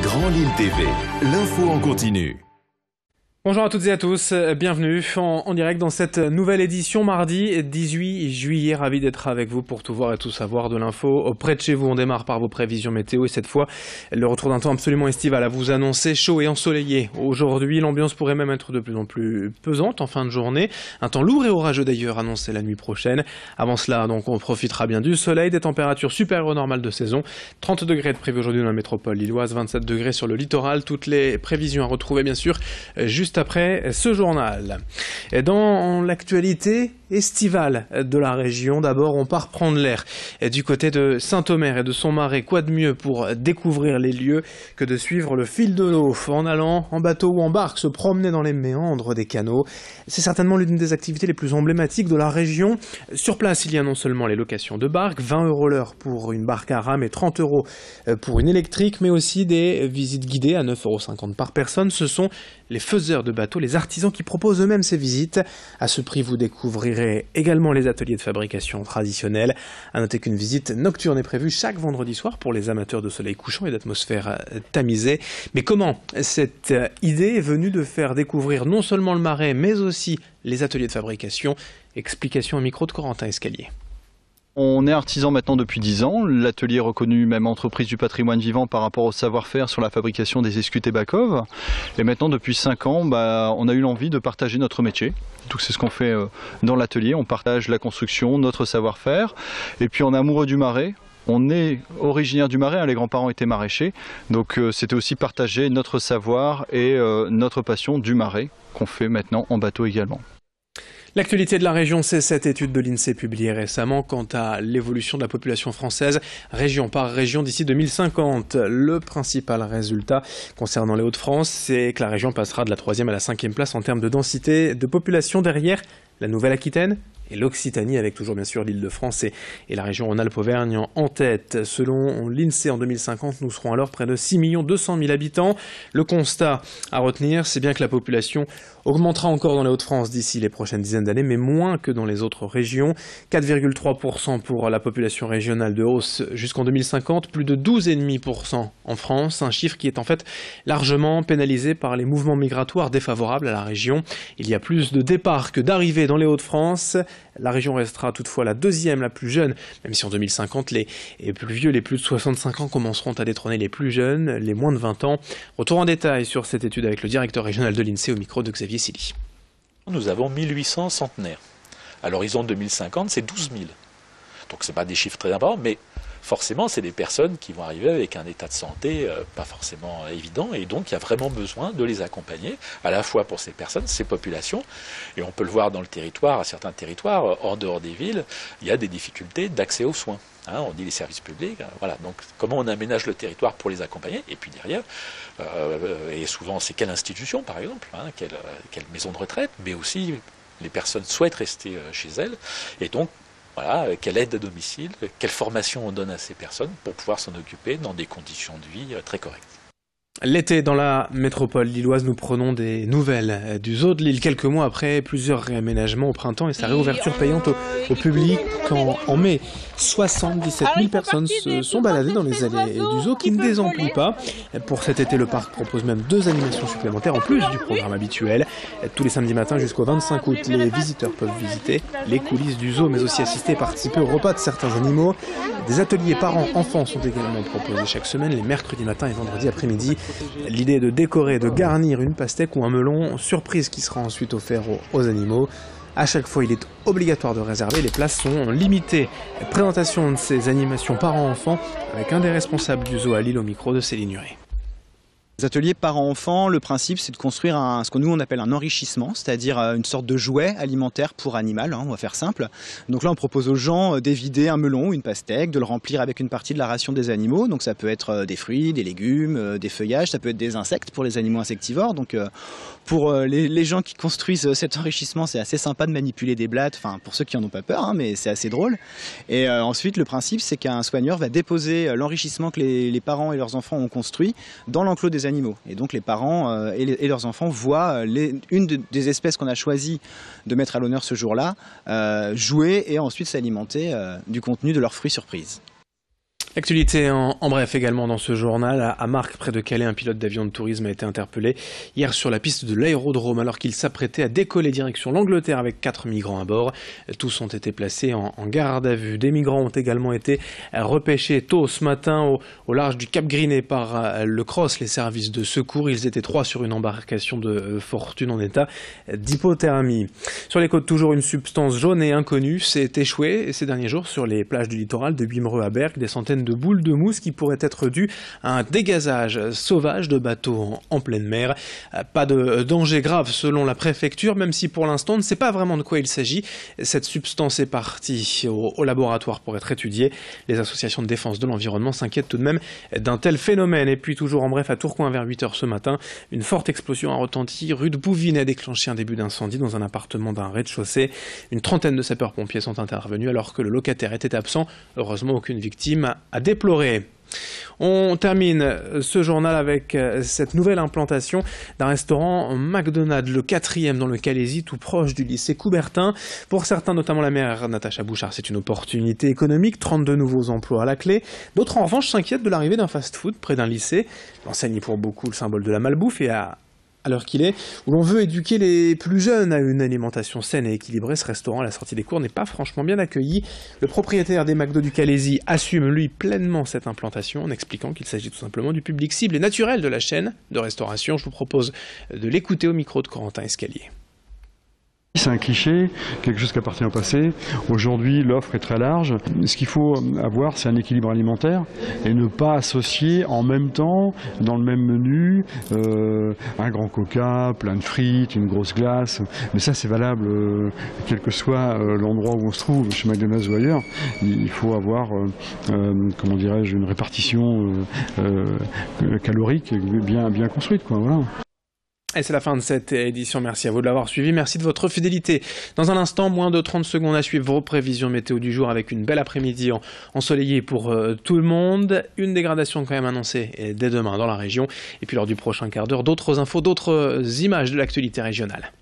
Grand Lille TV, l'info en continu. Bonjour à toutes et à tous, bienvenue en direct dans cette nouvelle édition mardi 18 juillet. Ravi d'être avec vous pour tout voir et tout savoir de l'info près de chez vous. On démarre par vos prévisions météo et cette fois le retour d'un temps absolument estival à vous annoncer, chaud et ensoleillé. Aujourd'hui l'ambiance pourrait même être de plus en plus pesante en fin de journée. Un temps lourd et orageux d'ailleurs annoncé la nuit prochaine. Avant cela donc on profitera bien du soleil, des températures supérieures aux normales de saison. 30 degrés de prévu aujourd'hui dans la métropole lilloise, 27 degrés sur le littoral. Toutes les prévisions à retrouver bien sûr juste après ce journal. Et dans l'actualité estivale de la région, d'abord on part prendre l'air du côté de Saint-Omer et de son marais. Quoi de mieux pour découvrir les lieux que de suivre le fil de l'eau en allant en bateau ou en barque, se promener dans les méandres des canaux. C'est certainement l'une des activités les plus emblématiques de la région. Sur place, il y a non seulement les locations de barques, 20 € l'heure pour une barque à rame et 30 € pour une électrique, mais aussi des visites guidées à 9,50 € par personne. Ce sont les faiseurs de bateaux, les artisans qui proposent eux-mêmes ces visites. À ce prix, vous découvrirez également les ateliers de fabrication traditionnels. À noter qu'une visite nocturne est prévue chaque vendredi soir pour les amateurs de soleil couchant et d'atmosphère tamisée. Mais comment cette idée est venue de faire découvrir non seulement le marais, mais aussi les ateliers de fabrication? Explication au micro de Corentin Escalier. On est artisan maintenant depuis 10 ans, l'atelier est reconnu même entreprise du patrimoine vivant par rapport au savoir-faire sur la fabrication des escutes et backoves. Et maintenant depuis 5 ans, on a eu l'envie de partager notre métier. Donc c'est ce qu'on fait dans l'atelier, on partage la construction, notre savoir-faire. Et puis on est amoureux du marais. On est originaire du marais, les grands-parents étaient maraîchers, donc c'était aussi partager notre savoir et notre passion du marais qu'on fait maintenant en bateau également. L'actualité de la région, c'est cette étude de l'INSEE publiée récemment quant à l'évolution de la population française, région par région d'ici 2050. Le principal résultat concernant les Hauts-de-France, c'est que la région passera de la 3e à la 5e place en termes de densité de population derrière la Nouvelle-Aquitaine et l'Occitanie, avec toujours bien sûr l'Île-de-France et la région Rhône-Alpes-Auvergne en tête. Selon l'INSEE, en 2050, nous serons alors près de 6 200 000 habitants. Le constat à retenir, c'est bien que la population augmentera encore dans les Hauts-de-France d'ici les prochaines dizaines d'années, mais moins que dans les autres régions. 4,3% pour la population régionale de hausse jusqu'en 2050, plus de 12,5% en France, un chiffre qui est en fait largement pénalisé par les mouvements migratoires défavorables à la région. Il y a plus de départs que d'arrivées dans les Hauts-de-France. La région restera toutefois la deuxième, la plus jeune, même si en 2050, les plus vieux, les plus de 65 ans commenceront à détrôner les plus jeunes, les moins de 20 ans. Retour en détail sur cette étude avec le directeur régional de l'INSEE au micro de Xavier Silly. Nous avons 1800 centenaires. À l'horizon 2050, c'est 12 000. Donc ce n'est pas des chiffres très importants, mais forcément, c'est des personnes qui vont arriver avec un état de santé pas forcément évident, et donc il y a vraiment besoin de les accompagner, à la fois pour ces personnes, ces populations, et on peut le voir dans le territoire, à certains territoires, en dehors des villes, il y a des difficultés d'accès aux soins. On dit les services publics, voilà. Donc comment on aménage le territoire pour les accompagner, et puis derrière, et souvent c'est quelle institution par exemple, quelle maison de retraite, mais aussi les personnes souhaitent rester chez elles, et donc voilà, quelle aide à domicile, quelle formation on donne à ces personnes pour pouvoir s'en occuper dans des conditions de vie très correctes. L'été dans la métropole lilloise, nous prenons des nouvelles du zoo de Lille quelques mois après plusieurs réaménagements au printemps et sa réouverture payante au public en mai. 77 000 personnes se sont baladées dans les allées du zoo qui ne désemplit pas. Pour cet été, le parc propose même 2 animations supplémentaires en plus du programme habituel. Tous les samedis matins jusqu'au 25 août, les visiteurs peuvent visiter les coulisses du zoo, mais aussi assister et participer au repas de certains animaux. Des ateliers parents-enfants sont également proposés chaque semaine, les mercredis matins et vendredis après-midi. L'idée est de décorer, de garnir une pastèque ou un melon surprise qui sera ensuite offert aux animaux. À chaque fois, il est obligatoire de réserver, les places sont limitées. Présentation de ces animations parents-enfants avec un des responsables du zoo à Lille au micro de Céline Nuret. Les ateliers parents-enfants, le principe c'est de construire ce que nous on appelle un enrichissement, c'est-à-dire une sorte de jouet alimentaire pour animal, on va faire simple. Donc là on propose aux gens d'évider un melon ou une pastèque, de le remplir avec une partie de la ration des animaux. Donc ça peut être des fruits, des légumes, des feuillages, ça peut être des insectes pour les animaux insectivores. Donc pour les gens qui construisent cet enrichissement, c'est assez sympa de manipuler des blattes, enfin pour ceux qui en ont pas peur, mais c'est assez drôle. Et ensuite le principe c'est qu'un soigneur va déposer l'enrichissement que les parents et leurs enfants ont construit dans l'enclos des animaux. Et donc les parents et leurs enfants voient une des espèces qu'on a choisi de mettre à l'honneur ce jour-là jouer et ensuite s'alimenter du contenu de leurs fruits surprises. L'actualité en bref également dans ce journal. À Marques, près de Calais, un pilote d'avion de tourisme a été interpellé hier sur la piste de l'aérodrome alors qu'il s'apprêtait à décoller direction l'Angleterre avec 4 migrants à bord. Tous ont été placés en garde à vue. Des migrants ont également été repêchés tôt ce matin au large du Cap Griné par le CROSS, les services de secours. Ils étaient 3 sur une embarcation de fortune en état d'hypothermie. Sur les côtes, toujours une substance jaune et inconnue s'est échouée ces derniers jours sur les plages du littoral de Wimereux à Berck. Des centaines de boules de mousse qui pourraient être dues à un dégazage sauvage de bateaux en pleine mer. Pas de danger grave selon la préfecture, même si pour l'instant on ne sait pas vraiment de quoi il s'agit. Cette substance est partie au laboratoire pour être étudiée. Les associations de défense de l'environnement s'inquiètent tout de même d'un tel phénomène. Et puis toujours en bref, à Tourcoing vers 8h ce matin, une forte explosion a retenti rue de Bouvines a déclenché un début d'incendie dans un appartement d'un rez-de-chaussée. Une trentaine de sapeurs-pompiers sont intervenus alors que le locataire était absent. Heureusement, aucune victime à déplorer. On termine ce journal avec cette nouvelle implantation d'un restaurant McDonald's, le 4e dans le Calaisis, tout proche du lycée Coubertin. Pour certains, notamment la maire Natacha Bouchard, c'est une opportunité économique, 32 nouveaux emplois à la clé. D'autres, en revanche, s'inquiètent de l'arrivée d'un fast-food près d'un lycée. L'enseigne est pour beaucoup le symbole de la malbouffe et à l'heure qu'il est, où l'on veut éduquer les plus jeunes à une alimentation saine et équilibrée, ce restaurant à la sortie des cours n'est pas franchement bien accueilli. Le propriétaire des McDo du Calaisis assume, lui, pleinement cette implantation en expliquant qu'il s'agit tout simplement du public cible et naturel de la chaîne de restauration. Je vous propose de l'écouter au micro de Corentin Escalier. C'est un cliché, quelque chose qui appartient au passé. Aujourd'hui, l'offre est très large. Ce qu'il faut avoir, c'est un équilibre alimentaire et ne pas associer en même temps, dans le même menu, un grand coca, plein de frites, une grosse glace. Mais ça, c'est valable quel que soit l'endroit où on se trouve, chez McDonald's ou ailleurs. Il faut avoir, comment dirais-je, une répartition calorique bien construite, quoi. Voilà. Et c'est la fin de cette édition. Merci à vous de l'avoir suivi. Merci de votre fidélité. Dans un instant, moins de 30 secondes à suivre vos prévisions météo du jour avec une belle après-midi ensoleillée pour tout le monde. Une dégradation quand même annoncée dès demain dans la région. Et puis lors du prochain quart d'heure, d'autres infos, d'autres images de l'actualité régionale.